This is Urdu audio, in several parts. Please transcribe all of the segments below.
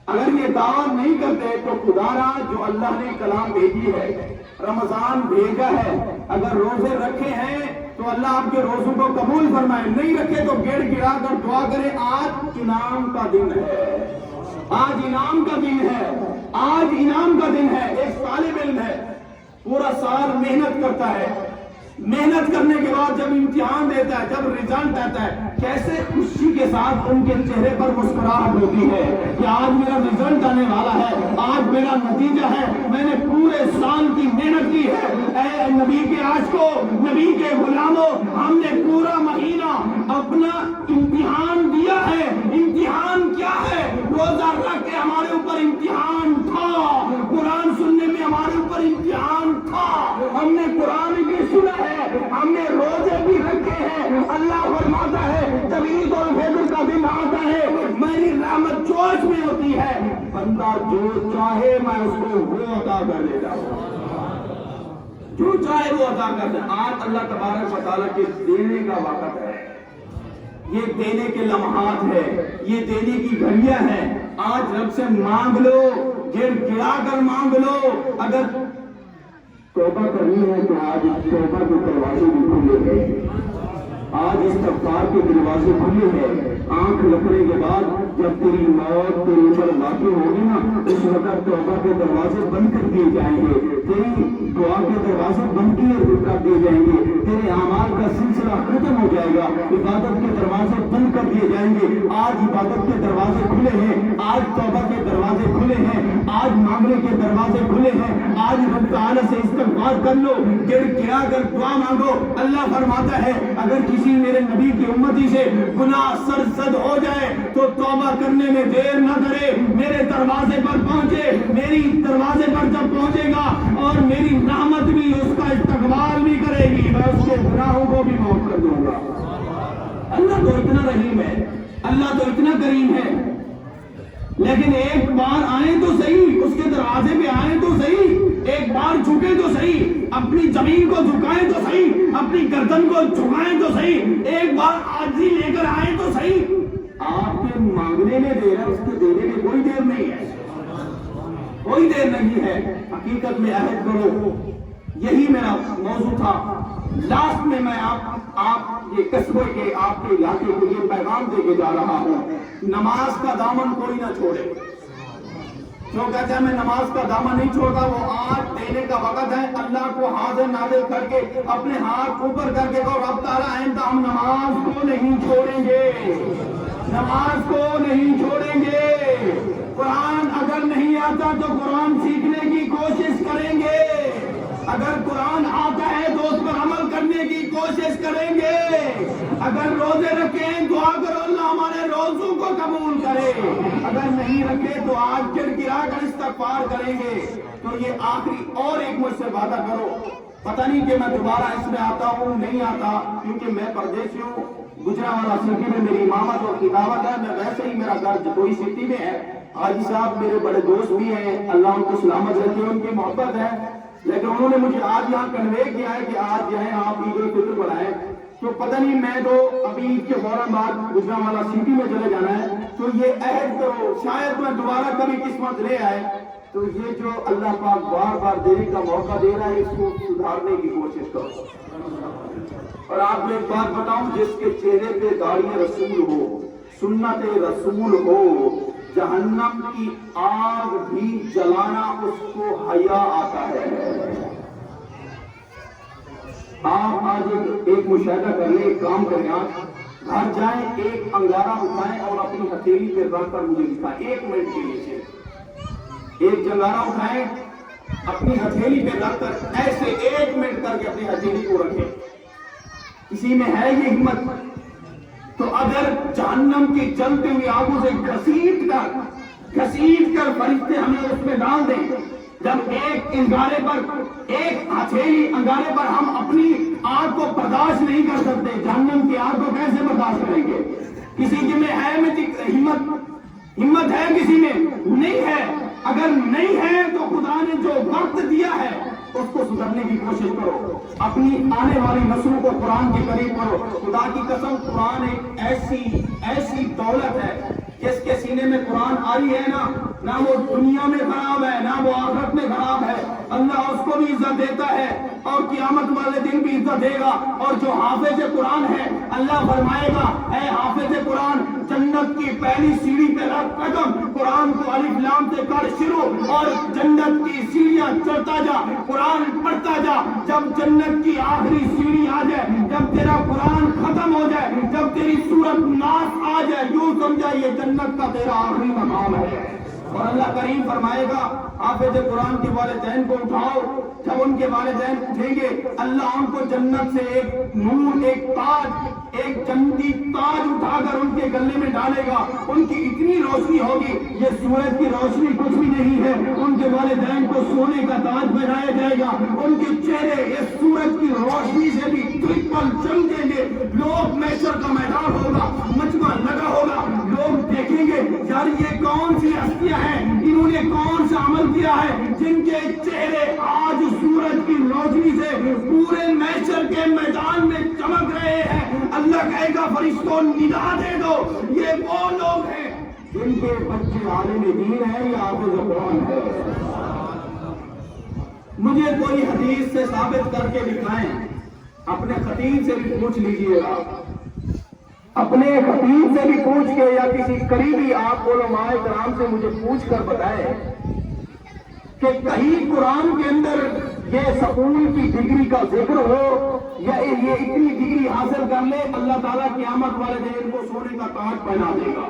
اگر یہ دعوت نہیں کرتے تو خدا را جو اللہ نے کلام بھیجی ہے، رمضان بھیجا ہے، اگر روزے رکھے ہیں تو اللہ آپ کے روزوں کو قبول فرمائے، نہیں رکھے تو گڑ گڑا کر دعا کرے آج انعام کا دن ہے، آج انعام کا دن ہے، آج انعام کا دن ہے۔ ایک طالب علم ہے، پورا سال محنت کرتا ہے، محنت کرنے کے بعد جب امتحان دیتا ہے، جب رزلٹ آتا ہے، کیسے خوشی کے ساتھ ان کے چہرے پر مسکراہٹ ہوتی ہے کہ آج میرا رزلٹ آنے والا ہے، آج میرا نتیجہ ہے، میں نے پورے سال کی محنت کی ہے۔ اے نبی کے عاشقوں، نبی کے غلاموں، ہم نے پورا مہینہ اپنا امتحان دیا ہے۔ امتحان کیا ہے؟ روزہ رکھ کے ہمارے اوپر امتحان تھا، قرآن سننے میں ہمارے اوپر امتحان تھا، ہم نے قرآن بھی سنا ہے، ہم نے روزے بھی رکھے ہیں۔ اللہ فرماتا ہے جب عید الفطر کا دن آتا ہے میری رحمت جوش میں ہوتی ہے، بندہ جو چاہے میں اس کو وہ عطا کر دیتا ہوں، جو چاہے وہ عطا کر دے۔ آج اللہ تبارک و تعالیٰ کے دینے کا وقت ہے، یہ دینے کے لمحات ہے، یہ دینے کی گھڑیاں ہیں۔ آج رب سے مانگ لو، گڑ گڑا کر مانگ لو۔ اگر توبہ کرنی ہے تو آج توبہ کے دروازے بھی کھلے ہیں، آج استغفار کے دروازے کھلے ہیں۔ آنکھ لکھنے کے بعد جب تیری موت تیرے اوپر واقع ہوگی نا، اس وقت توبہ کے دروازے بند کر دیے جائیں گے، تیری دعا کے دروازے بند کر دیے جائیں گے، تیرے اعمال کا سلسلہ ختم ہو جائے گا، عبادت کے دروازے بند کر دیے جائیں گے۔ آج عبادت کے دروازے کھلے ہیں، آج توبہ کے دروازے کھلے ہیں، آج مانگنے کے دروازے کھلے ہیں۔ آج رب تعالیٰ سے استغفار کر لو، گڑ گڑا کر دعا مانگو۔ اللہ فرماتا ہے اگر کسی میرے نبی کی امتی سے گناہ سرزد ہو جائے تو توبہ کرنے میں دیر نہ کرے، میرے دروازے پر پہنچے، میری دروازے پر جب پہنچے گا اور میری رحمت بھی اس کا استقبال بھی کرے گی، میں اس کے گناہوں کو بھی معاف کر دوں گا۔ اللہ تو اتنا رحیم ہے، اللہ تو اتنا کریم ہے، لیکن ایک بار آئیں تو صحیح، اس کے دروازے پہ آئیں تو صحیح، ایک بار جھکے تو صحیح، اپنی زمین کو جھکائیں تو صحیح، اپنی گردن کو جھکائیں تو صحیح، ایک بار عاجزی لے کر آئیں تو صحیح۔ آپ کے مانگنے میں دیر ہے، اس کے دینے میں کوئی دیر نہیں ہے، کوئی دیر نہیں ہے۔ حقیقت میں عہد کرو، یہی میرا موضوع تھا۔ لاسٹ میں میں آپ یہ قصبے کے آپ کے علاقے کو یہ پیغام دے کے جا رہا ہوں، نماز کا دامن کوئی نہ چھوڑے۔ جو کہتا ہے میں نماز کا دامن نہیں چھوڑتا، وہ آج دینے کا وقت ہے۔ اللہ کو حاضر نازر کر کے اپنے ہاتھ اوپر کر کے کہو رب تعالیٰ آئندہ ہم نماز کو نہیں چھوڑیں گے، نماز کو نہیں چھوڑیں گے۔ قرآن اگر نہیں آتا تو قرآن سیکھنے کی کوشش کریں گے، اگر قرآن آتا ہے تو اس پر عمل کرنے کی کوشش کریں گے۔ اگر روزے رکھیں دعا کرو اللہ ہمارے روزوں کو قبول کرے، اگر نہیں رکھے تو آج گڑ گڑا کر استغفار کریں گے۔ تو یہ آخری اور ایک مجھ سے وعدہ کرو، پتہ نہیں کہ میں دوبارہ اس میں آتا ہوں نہیں آتا، کیونکہ میں پردیسی ہوں، گجرانوالہ سٹی میں میری امامت اور خطابت ہے، میں ویسے ہی میرا گھر جتوئی سٹی میں ہے۔ حاجی صاحب میرے بڑے دوست بھی ہیں، اللہ ان کو سلامت رکھے، ان کی محبت ہے، لیکن انہوں نے مجھے آج یہاں کنوے کیا ہے کہ آج جو ہے آپ عید الفطر منائیں، تو پتہ نہیں میں تو ابھی عید کے فوراً بعد گجرانوالہ سٹی میں چلے جانا ہے، تو یہ عہد کرو شاید میں دوبارہ کبھی قسمت لے آئے تو یہ جو اللہ پاک بار بار دینے کا موقع دے رہا ہے اس کو سدھارنے کی کوشش کرو۔ اور آپ کو ایک بات بتاؤں، جس کے چہرے پہ داڑھی رسول ہو، سنت رسول ہو، جہنم کی آگ بھی جلانا اس کو حیا آتا ہے۔ آپ آج ایک مشاہدہ کر لیں، ایک کام کریں، آپ گھر جائیں، ایک انگارہ اٹھائیں اور اپنی ہتھیلی پہ رکھ کر مجھے دکھائیں، 1 منٹ کے لیے صرف ایک جنگارہ اٹھائیں، اپنی ہتھیلی پہ رکھ کر ایسے 1 منٹ کر کے اپنی ہتھیلی کو رکھیں۔ کسی میں ہے یہ ہمت؟ تو اگر جہنم کی جلتی ہوئی آگوں سے گھسیٹ کر فرشتے ہمیں اس میں ڈال دیں، جب ایک انگارے پر، ایک ہتھیلی انگارے پر ہم اپنی آگ کو برداشت نہیں کر سکتے، جہنم کی آگ کو کیسے برداشت کریں گے؟ کسی میں ہے ہمت ہے کسی میں؟ نہیں ہے۔ اگر نہیں ہے تو خدا نے جو وقت دیا ہے اس کو سدھرنے کی کوشش کرو، اپنی آنے والی نسلوں کو قرآن کے قریب کرو۔ خدا کی قسم قرآن ایک ایسی دولت ہے، جس کے سینے میں قرآن آئی ہے نہ وہ دنیا میں خراب ہے نہ وہ آخرت میں خراب ہے۔ اللہ اس کو بھی عزت دیتا ہے اور قیامت والے دن بھی عزت دے گا۔ اور جو حافظ قرآن ہے اللہ فرمائے گا اے حافظ قرآن، جنت کی پہلی سیڑھی پہ رکھ قدم، قرآن کو الف لام سے کر شروع اور جنت کی سیڑھیاں چڑھتا جا، قرآن پڑھتا جا۔ جب جنت کی آخری سیڑھی آ جائے، جب تیرا قرآن ختم ہو جائے، جب تیری سورت ناس آ جائے، یوں سمجھا یہ جنت کا تیرا آخری مقام ہے۔ اور اللہ کریم فرمائے گا حافظ قرآن کے والدین کو اٹھاؤ، جب ان کے والدین اٹھیں گے اللہ ان کو جنت سے ایک نور، ایک تاج، ایک جنتی تاج اٹھا کر ان کے گلے میں ڈالے گا۔ ان کی اتنی روشنی ہوگی، یہ سورج کی روشنی کچھ بھی نہیں ہے، ان کے والدین کو سونے کا تاج پہنایا جائے گا۔ ان کے چہرے اس سورج کی روشنی سے بھی ٹرپل چمکیں گے۔ لوگ محشر کا میدان ہوگا، مجمع لگا ہوگا، لوگ دیکھیں گے یار یہ کون سی ہستیاں ہیں، انہوں نے کون سا عمل کیا ہے جن کے چہرے آج سورج کی روشنی سے پورے محشر کے میدان میں چمک رہے ہیں۔ اللہ کہے گا فرشتوں ندا دے دو، یہ وہ لوگ ہیں جن کے بچے عالم دین ہیں یا حافظ قرآن ہے۔ مجھے کوئی حدیث سے ثابت کر کے دکھائیں، اپنے خطیب سے بھی پوچھ لیجئے گا، اپنے خطیب سے بھی پوچھ کے یا کسی قریبی آپ علماء کرام سے مجھے پوچھ کر بتائے کہ کہیں قرآن کے اندر یہ سکول کی ڈگری کا ذکر ہو یا یہ اتنی ڈگری حاصل کر لے اللہ تعالیٰ قیامت والے دن کو سونے کا تاج پہنا دے گا،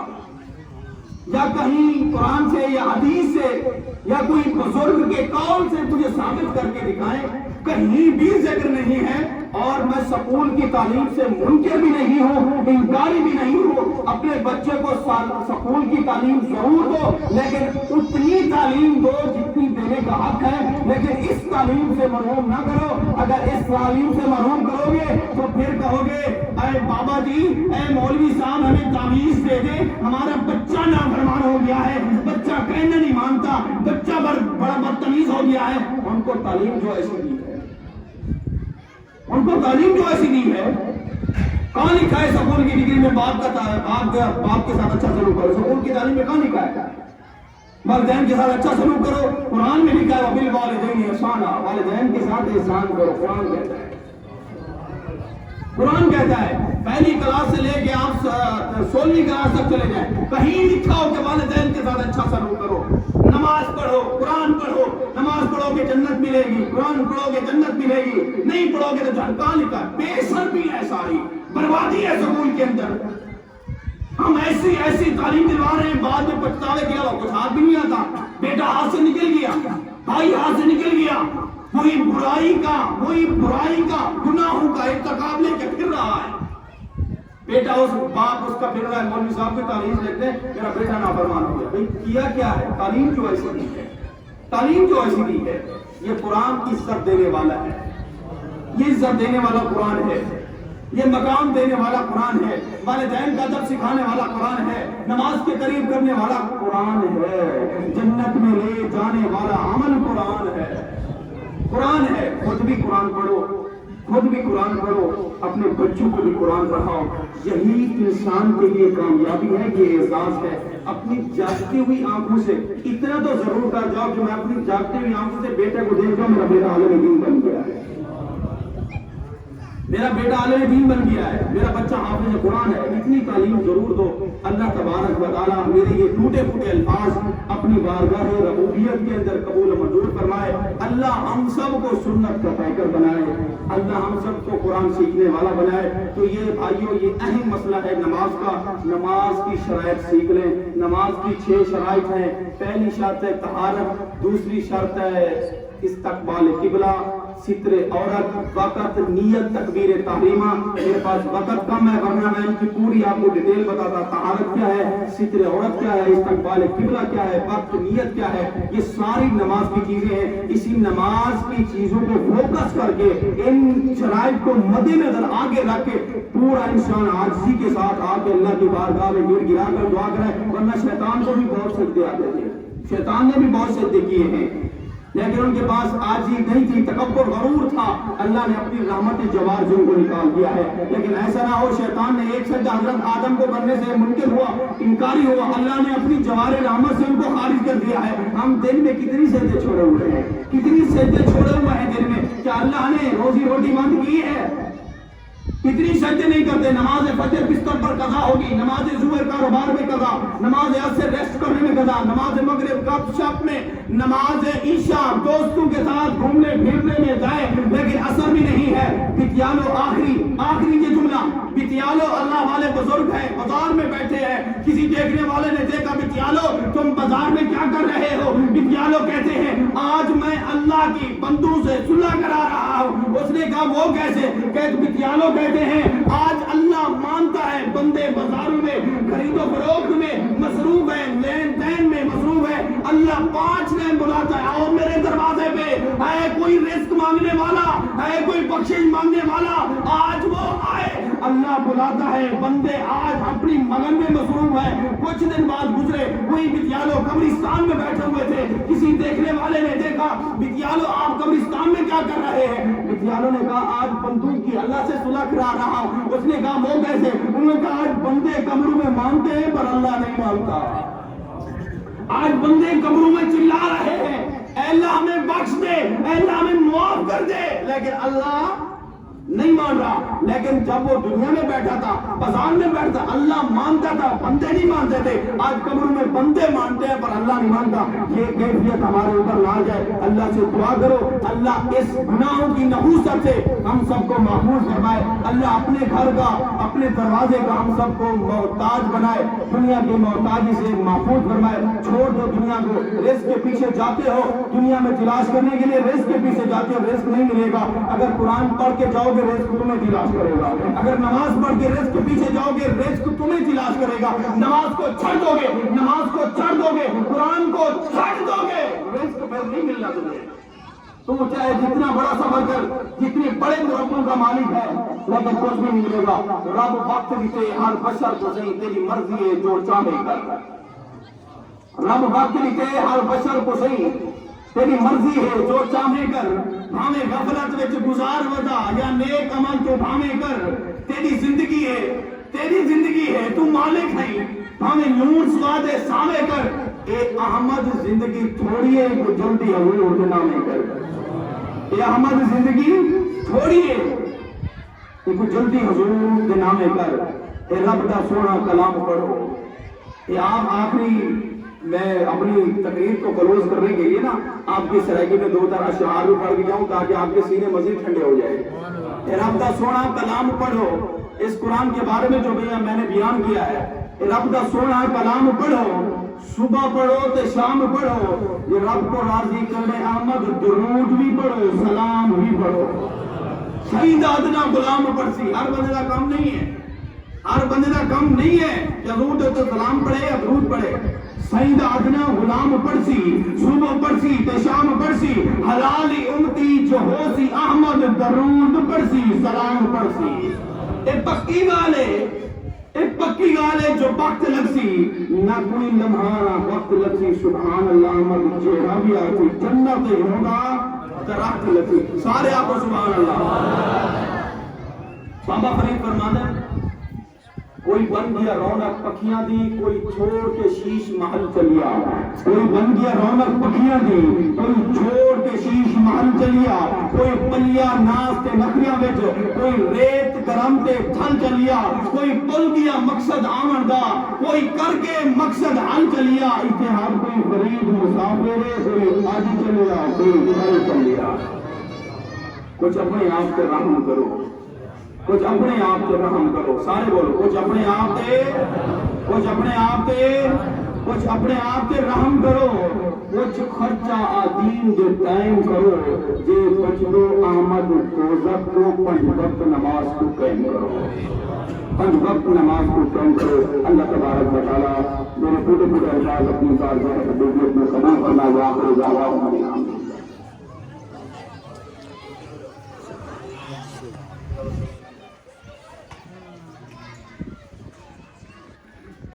یا کہیں قرآن سے یا حدیث سے یا کوئی بزرگ کے قول سے تجھے ثابت کر کے دکھائیں، کہیں بھی ذکر نہیں ہے۔ اور میں سکول کی تعلیم سے منکر بھی نہیں ہوں، انکاری بھی نہیں ہوں، اپنے بچے کو سکول کی تعلیم ضرور دو، لیکن اتنی تعلیم دو جتنی دینے کا حق ہے، لیکن اس تعلیم سے محروم نہ کرو۔ اگر اس تعلیم سے محروم کرو گے تو پھر کہو گے اے بابا جی، اے مولوی صاحب ہمیں تعویذ دے دیں، ہمارا بچہ نافرمان ہو گیا ہے، بچہ کہنا نہیں مانتا، بچہ بڑا بدتمیز ہو گیا ہے۔ ان کو تعلیم جو ایسی دی ہے، ان کو تعلیم جو ایسی دی ہے، کہاں لکھا ہے سکول کی ڈگری میں باپ کے ساتھ اچھا سلوک کرو؟ سکول کی تعلیم میں کہاں لکھا ہے والدین کے ساتھ اچھا سلوک کرو؟ قرآن میں لکھا ہے وبالوالدین احسانا، والدین کے ساتھ احسان کرو، قرآن کہتا ہے۔ قرآن کہتا ہے پہلی کلاس سے لے کے آپ 16ویں کلاس تک چلے جائیں، کہیں لکھا ہو کہ والدین کے ساتھ اچھا سلوک کرو، نماز پڑھو، قرآن پڑھو، نماز پڑھو گے جنت ملے گی، قرآن پڑھو گے جنت ملے گی، نہیں پڑھو گے تو کہاں لکھا ہے؟ بے شرمی ہے، ساری بربادی ہے سکول کے اندر۔ ہم ایسی تعلیم دلوا رہے ہیں، بعد میں پچھتاوے کے علاوہ کچھ ہاتھ بھی نہیں آتا، بیٹا ہاتھ سے نکل گیا، بھائی ہاتھ سے نکل گیا، وہی برائی کا گناہوں کا ارتکاب لے کے پھر رہا ہے۔ بیٹا باپ اس کا پھر رہا ہے، مولوی صاحب کی تعلیم دیکھتے ہیں میرا بیٹا نافرمان ہو گیا۔ بھائی کیا کیا ہے؟ تعلیم جو ایسی دی ہے، تعلیم جو ایسی دی ہے، یہ قرآن کی عزت دینے والا ہے، یہ عزت دینے والا قرآن ہے، یہ مقام دینے والا قرآن ہے، والدین کا ادب سکھانے والا قرآن ہے، نماز کے قریب کرنے والا قرآن ہے، جنت میں لے جانے والا عمل قرآن ہے، قرآن ہے۔ خود بھی قرآن پڑھو، خود بھی قرآن پڑھو، اپنے بچوں کو بھی قرآن پڑھاؤ۔ یہی انسان کے لیے کامیابی ہے، یہ اعزاز ہے۔ اپنی جاگتی ہوئی آنکھوں سے اتنا تو ضرور کر جاؤ کہ میں اپنی جاگتی ہوئی آنکھوں سے بیٹے کو دیکھ رہا ہوں، میرا بیٹا عالم دین بن گیا ہے، میرا بیٹا عالم دین بن گیا ہے، میرا بچہ حافظ قرآن ہے۔ اتنی تعلیم ضرور دو۔ اللہ تبارک و تعالیٰ میرے یہ ٹوٹے پھوٹے الفاظ اپنی بارگاہ ربوبیت کے اندر قبول و منظور فرمائے۔ اللہ ہم سب کو سنت کا پیکر بنائے، اللہ ہم سب کو قرآن سیکھنے والا بنائے۔ تو یہ بھائیوں یہ اہم مسئلہ ہے نماز کا۔ نماز کی شرائط سیکھ لیں۔ نماز کی 6 شرائط ہیں۔ پہلی شرط ہے طہارت، دوسری شرط ہے استقبال قبلہ، ستر عورت، وقت، نیت، تکبیر تحریمہ۔ میرے پاس وقت کم ہے ورنہ میں ان کی پوری آپ کو ڈیٹیل بتاتا۔ طہارت کیا ہے، ستر عورت کیا ہے، استقبال قبلہ کیا ہے، وقت، نیت کیا ہے، یہ ساری نماز کی چیزیں ہیں۔ اسی نماز کی چیزوں کو فوکس کر کے ان شرائط کو مد نظر آگے رکھ کے پورا انسان عاجزی کے ساتھ آ کے اللہ کی بارگاہ میں گر گرا کر دعا کرے، ورنہ شیطان کو بھی بہت سجدے آتے تھے، شیطان نے بھی بہت سجدے کیے ہیں، لیکن ان کے پاس آجزی نہیں تھی، تکبر غرور تھا، اللہ نے اپنی رحمت جوار جن کو نکال دیا ہے۔ لیکن ایسا نہ ہو شیطان نے ایک سجدہ حضرت آدم کو کرنے سے منکر ہوا، انکاری ہوا، اللہ نے اپنی جوار رحمت سے ان کو خارج کر دیا ہے۔ ہم دن میں کتنی سجدے چھوڑے ہوئے ہیں، کتنی سجدے چھوڑے ہوئے ہیں دن میں، کیا اللہ نے روزی روٹی بند کی ہے؟ کتنی سجدے نہیں کرتے، نماز فجر بستر پر قضا ہوگی، نماز ظہر کاروبار میں قضا، نماز عصر ریسٹ کرنے میں قضا، نماز مغرب گپ شپ میں، نماز عشاء دوستوں کے ساتھ گھومنے پھرنے میں جائے، لیکن اثر بھی نہیں ہے۔ بتیالو آخری یہ جملہ، بتیالو اللہ والے بزرگ ہیں، بازار میں بیٹھے ہیں، کسی دیکھنے والے نے دیکھا بتیالو تم بازار میں کیا کر رہے ہو؟ بتیالو کہتے ہیں آج میں اللہ کی بندوں سے صلح کرا رہا ہوں۔ اس نے کہا وہ کیسے؟ بتیالو کہتے ہیں آج اللہ مانتا ہے بندے بازاروں میں خرید و فروخت میں مصروف ہے، لین دین میں مصروف ہے، اللہ 5 دن بلاتا ہے آؤ میرے دروازے پہ، ہے کوئی رزق مانگنے والا، ہے کوئی بخشش مانگنے والا، آج وہ آئے۔ اللہ بلاتا ہے، بندے آج اپنی مگن میں مصروف ہے۔ کچھ دن بعد گزرے، وہی بتیالو قبرستان میں بیٹھے ہوئے تھے، کسی دیکھنے والے نے دیکھا بتیالو آپ قبرستان میں کیا کر رہے ہیں؟ بتیالو نے کہا آج بندوں کی اللہ سے صلح کرا رہا ہوں۔ اس نے کہا وہ کیسے؟ انہوں نے کہا آج بندے قبروں میں مانتے ہیں پر اللہ نہیں مانتا، آج بندے قبروں میں چلا رہے ہیں اے اللہ ہمیں بخش دے، اے اللہ ہمیں معاف کر دے، لیکن اللہ نہیں مان رہا۔ لیکن جب وہ دنیا میں بیٹھا تھا، بازار میں بیٹھتا، اللہ مانتا تھا، بندے نہیں مانتے تھے۔ آج قبروں میں بندے مانتے ہیں پر اللہ نہیں مانتا۔ یہ کیفیت ہمارے اوپر نہ جائے، اللہ سے دعا کرو اللہ اس گناہوں کی نحوست سے ہم سب کو محفوظ فرمائے، اللہ اپنے گھر کا اپنے دروازے کا ہم سب کو محتاج بنائے، دنیا کی محتاجی سے محفوظ فرمائے۔ چھوڑ دو دنیا کو، رزق کے پیچھے جاتے ہو، دنیا میں تلاش کرنے کے لیے رزق کے پیچھے جاتے ہو، رزق نہیں ملے گا۔ اگر قرآن پڑھ کے جاؤ گے رزق تمہیں تلاش کرے گا، اگر نماز پڑھ کے رزق کے پیچھے جاؤ گے رزق تمہیں تلاش کرے گا۔ نماز کو چھوڑ دو گے، نماز کو چھوڑ دو گے، قرآن کو چھوڑ دو گے، رزق پھر نہیں ملنا تمہیں۔ تو چاہے جتنا بڑا سفر کر، جتنے بڑے مربوں کا مالک ہے، لیکن کچھ بھی نہیں ملے گا۔ رب وقت دیتے ہر بشر کو صحیح، تیری مرضی ہے جو چاہے کر۔ رب وقت دیتے ہر بشر کو صحیح، تیری مرضی ہے جو چاہے کر۔ بھاویں غفلت وچ گزار ودا یا نیک عمل تو بھاویں کر، تیری زندگی ہے، تیری زندگی ہے، تو مالک ہے۔ بھاویں نور سواد سامے کر، اے احمد زندگی تھوڑی ہے تو جلدی حضور کے نامے کر۔ اے احمد زندگی تھوڑی ہے تو جلدی حضور کے نامے کر۔ اے رب دا سونا کلام پڑھو۔ اے آپ آخری میں اپنی تقریر کو کلوز کرنے کے لیے نا آپ کی سرائکی میں 2 اشعار بھی پڑھ کے جاؤں تاکہ آپ کے سینے مزید ٹھنڈے ہو جائے۔ اے رب دا سونا کلام پڑھو، اس قرآن کے بارے میں جو میں نے بیان کیا ہے، اے رب دا سونا کلام پڑھو، صبح پڑھو تے شام پڑھو، یہ رب کو راضی کرنے احمد درود بھی پڑھو، سلام بھی پڑھو۔ صحیح دادنا غلام پڑسی، ہر بندے کا کام نہیں ہے، ہر بندے کا کام نہیں ہے کہ درود تو سلام پڑھے یا درود پڑھے۔ سید ادنا غلام پڑسی، صبح پڑسی تے شام پڑسی، حلالی امتی جو ہو سی احمد درود پڑسی، سلام پڑسی۔ اے پکی گالے، اے پکی گالے جو وقت لگسی، نہ کوئی لمحہ وقت لگسی، سبحان اللہ احمد چہرہ بھی آتی، جنت ہوگا درخت لگسی، سارے آپ کو سبحان اللہ۔ بابا فرید فرماتے ہیں کوئی بن گیا رونق پکھیاں دی، کوئی چھوڑ کے شیش محل چلیا، کوئی بن گیا رونق پکھیاں دی، کوئی چھوڑ کے شیش محل چلیا، کوئی پلیا ناس تے نخریاں وچ، کوئی ریت کرم تے تھل چلیا، کوئی پل گیا مقصد آمن دا، کوئی کر کے مقصد حل چلیا، اتحاد کوئی غریب مسافر ہے، کوئی آج چلیا، کوئی کل چلیا۔ کچھ اپنے آپ سے رحم کرو، کچھ اپنے آپ سے رحم کرو، سارے بولو کچھ اپنے آپ سے، کچھ اپنے آپ سے، کچھ اپنے آپ سے رحم کرو، کچھ خرچہ آدین دے ٹائم کرو، جے کچھ دو آمد کوزت کو 5 وقت نماز کو قائم کرو، 5 وقت نماز کو قائم کرو۔ اللہ تبارک و تعالیٰ میرے پورے الفاظ اپنی کارگاہ میں قبول فرمائے۔